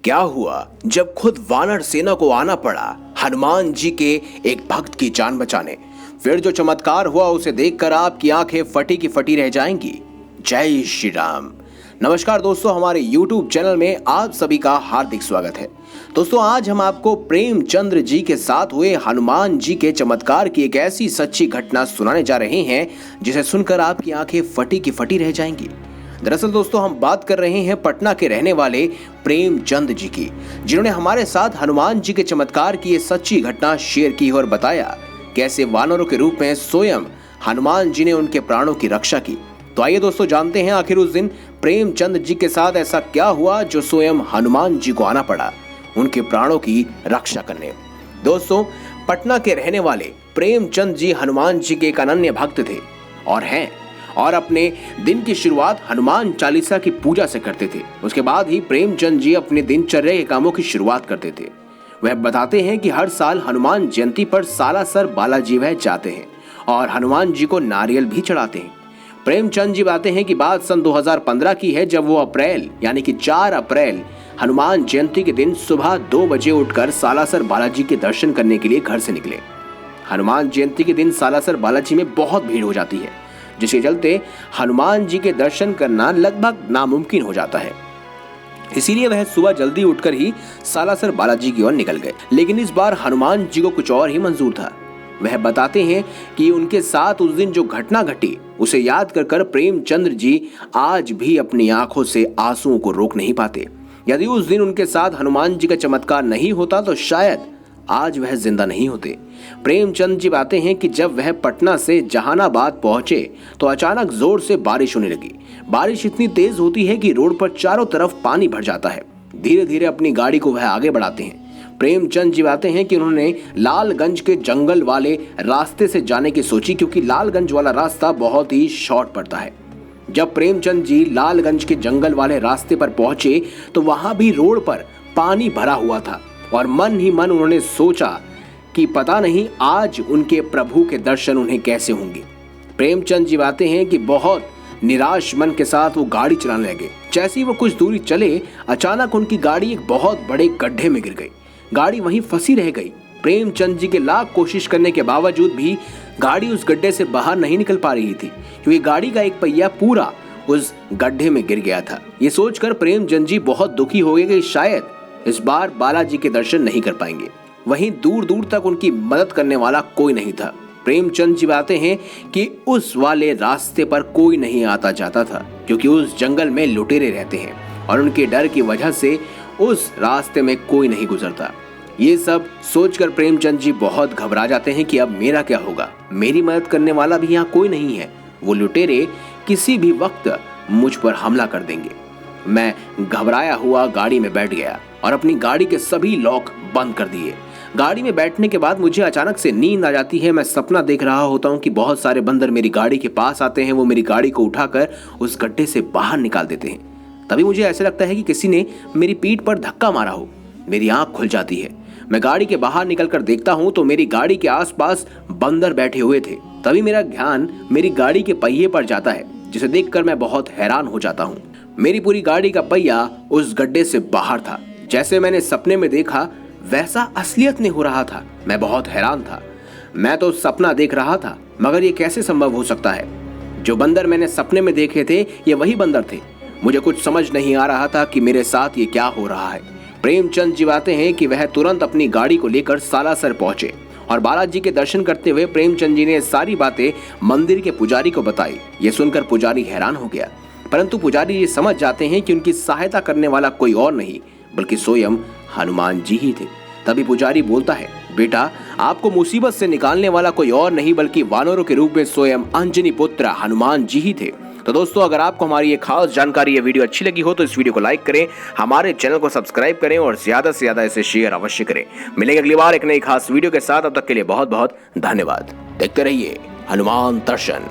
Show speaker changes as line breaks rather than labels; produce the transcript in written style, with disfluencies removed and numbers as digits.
क्या हुआ जब खुद वानर सेना को आना पड़ा हनुमान जी के एक भक्त की जान बचाने। फिर जो चमत्कार हुआ उसे देखकर आपकी आंखें फटी की फटी रह जाएंगी। जय श्री राम। नमस्कार दोस्तों, हमारे YouTube चैनल में आप सभी का हार्दिक स्वागत है। दोस्तों, आज हम आपको प्रेमचंद्र जी के साथ हुए हनुमान जी के चमत्कार की एक ऐसी सच्ची घटना सुनाने जा रहे हैं जिसे सुनकर आपकी आंखें फटी की फटी रह जाएंगी। दरअसल दोस्तों, हम बात कर रहे हैं पटना के रहने वाले प्रेमचंद जी की, जिन्होंने हमारे साथ हनुमान जी के चमत्कार की ये सच्ची घटना शेयर की और बताया कैसे वानरों के रूप में स्वयं हनुमान जी ने उनके प्राणों की रक्षा की। तो आइए दोस्तों, जानते हैं आखिर उस दिन प्रेमचंद जी के साथ ऐसा क्या हुआ जो स्वयं हनुमान जी को आना पड़ा उनके प्राणों की रक्षा करने। दोस्तों, पटना के रहने वाले प्रेमचंद जी हनुमान जी के एक अनन्य भक्त थे और हैं, और अपने दिन की शुरुआत हनुमान चालीसा की पूजा से करते थे। उसके बाद ही प्रेमचंद जी अपने दिनचर्या के कामों की शुरुआत करते थे। वह बताते हैं कि हर साल हनुमान जयंती पर सालासर बालाजी वह जाते हैं और हनुमान जी को नारियल भी चढ़ाते हैं। प्रेमचंद जी बताते हैं कि बात सन 2015 की है, जब वो अप्रैल यानी कि 4 अप्रैल हनुमान जयंती के दिन सुबह 2 बजे उठकर सालासर बालाजी के दर्शन करने के लिए घर से निकले। हनुमान जयंती के दिन सालासर बालाजी में बहुत भीड़ हो जाती है, जिसके चलते हनुमान जी के दर्शन करना लगभग नामुमकिन हो जाता है। इसीलिए वह सुबह जल्दी उठकर ही सालासर बालाजी की ओर निकल गए। लेकिन इस बार हनुमान जी को कुछ और ही मंजूर था। वह बताते हैं कि उनके साथ उस दिन जो घटना घटी उसे याद कर प्रेमचंद्र जी आज भी अपनी आंखों से आंसुओं को रोक नहीं पाते। यदि उस दिन उनके साथ हनुमान जी का चमत्कार नहीं होता तो शायद आज वह जिंदा नहीं होते। प्रेमचंद जी बताते हैं कि जब वह पटना से जहानाबाद पहुंचे तो अचानक जोर से बारिश होने लगी। बारिश इतनी तेज होती है कि रोड पर चारों तरफ पानी भर जाता है। धीरे धीरे अपनी गाड़ी को वह आगे बढ़ाते हैं। प्रेमचंद जी बताते हैं कि उन्होंने लालगंज के जंगल वाले रास्ते से जाने की सोची, क्योंकि लालगंज वाला रास्ता बहुत ही शॉर्ट पड़ता है। जब प्रेमचंद जी लालगंज के जंगल वाले रास्ते पर पहुंचे तो वहां भी रोड पर पानी भरा हुआ था और मन ही मन उन्होंने सोचा कि पता नहीं आज उनके प्रभु के दर्शन उन्हें कैसे होंगे। प्रेमचंद जी बताते हैं कि बहुत निराश मन के साथ वो गाड़ी चलाने लगे। जैसे ही वो कुछ दूरी चले, अचानक उनकी गाड़ी एक बहुत बड़े गड्ढे में गिर गई। गाड़ी वहीं फंसी रह गई। प्रेमचंद जी के लाख कोशिश करने के बावजूद भी गाड़ी उस गड्ढे से बाहर नहीं निकल पा रही थी, क्योंकि गाड़ी का एक पहिया पूरा उस गड्ढे में गिर गया था। ये सोचकर प्रेमचंद जी बहुत दुखी हो गए कि शायद इस बार बालाजी के दर्शन नहीं कर पाएंगे। वहीं दूर दूर तक उनकी मदद करने वाला कोई नहीं था। प्रेमचंद जी बताते हैं कि उस वाले रास्ते पर कोई नहीं आता जाता था, क्योंकि उस जंगल में लुटेरे रहते हैं और उनके डर की वजह से उस रास्ते में कोई नहीं गुजरता। ये सब सोचकर प्रेमचंद जी बहुत घबरा जाते हैं कि अब मेरा क्या होगा, मेरी मदद करने वाला भी यहाँ कोई नहीं है, वो लुटेरे किसी भी वक्त मुझ पर हमला कर देंगे। मैं घबराया हुआ गाड़ी में बैठ गया और अपनी गाड़ी के सभी लॉक बंद कर दिए। गाड़ी में बैठने के बाद मुझे अचानक से नींद आ जाती है। मैं सपना देख रहा होता हूँ कि बहुत सारे बंदर मेरी गाड़ी के पास आते हैं। वो मेरी गाड़ी को उठाकर उस गड्ढे से बाहर निकाल देते हैं। तभी मुझे ऐसा लगता है कि किसी ने मेरी पीठ पर धक्का मारा हो। मेरी आंख खुल जाती है। मैं गाड़ी के बाहर निकलकर देखता हूँ तो मेरी गाड़ी के आसपास बंदर बैठे हुए थे। तभी मेरा ध्यान मेरी गाड़ी के पहिए पर जाता है, जिसे देखकर मैं बहुत हैरान हो जाता हूँ। मेरी पूरी गाड़ी का पहिया उस गड्ढे से बाहर था। जैसे मैंने सपने में देखा वैसा असलियत में हो रहा था। मैं बहुत हैरान था। मैं तो सपना देख रहा था, मगर ये कैसे संभव हो सकता है? जो बंदर मैंने सपने में देखे थे ये वही बंदर थे। मुझे कुछ समझ नहीं आ रहा था कि मेरे साथ ये क्या हो रहा है। प्रेमचंद जी बताते हैं कि वह तुरंत अपनी गाड़ी को लेकर सालासर पहुंचे और बालाजी के दर्शन करते हुए प्रेमचंद जी ने सारी बातें मंदिर के पुजारी को बताई। ये सुनकर पुजारी हैरान हो गया, परंतु पुजारी ये समझ जाते हैं कि उनकी सहायता करने वाला कोई और नहीं बल्कि स्वयं हनुमान जी ही थे। तभी पुजारी बोलता है, बेटा, आपको मुसीबत से निकालने वाला कोई और नहीं बल्कि वानरों के रूप में स्वयं अंजनी पुत्र हनुमान जी ही थे। तो दोस्तों, अगर आपको हमारी ये खास जानकारी, ये वीडियो अच्छी लगी हो तो इस वीडियो को लाइक करें, हमारे चैनल को सब्सक्राइब करें और ज्यादा से ज्यादा इसे शेयर अवश्य करें। मिलेंगे अगली बार एक नई खास वीडियो के साथ। अब तक के लिए बहुत बहुत धन्यवाद। देखते रहिए हनुमान दर्शन।